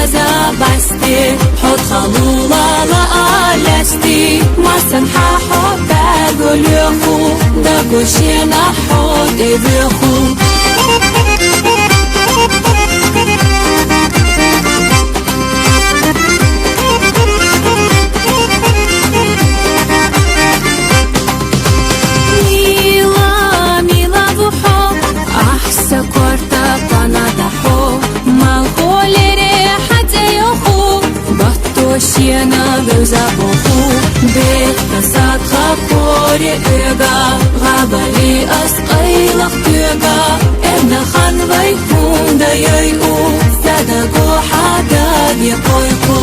زبستی حد خلولا لالستی مسن حاحو بگلیخو دا گوشین حد ایویخو Шена бюзабуху бет тасат хапори эга габали асқайлах тюга эбна ханвай кунда яйу садаго хадад якойку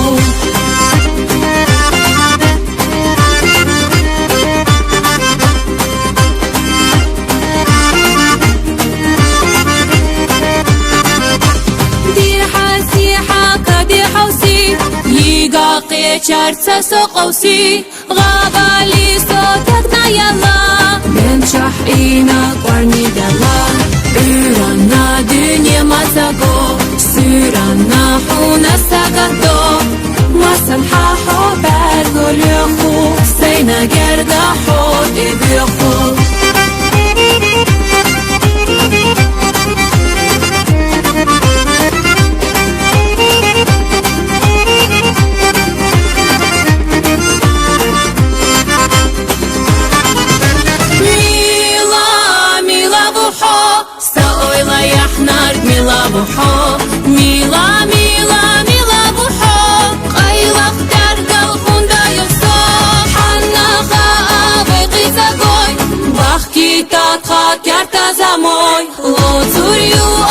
چرت سقوسی غابالی صوتك نيلا من شحينا قرني دلا إيرانا دنيا مساقو سيرانا حونا ساقدو مسمحا حبال غليخو سينا جردا حود إبيخو ميلا ميلا ميلا بوحو قيلق درقل خوندا يفصح حنا خابي قيسا قوي بحكي تاتخات كارتا زموي لو توريو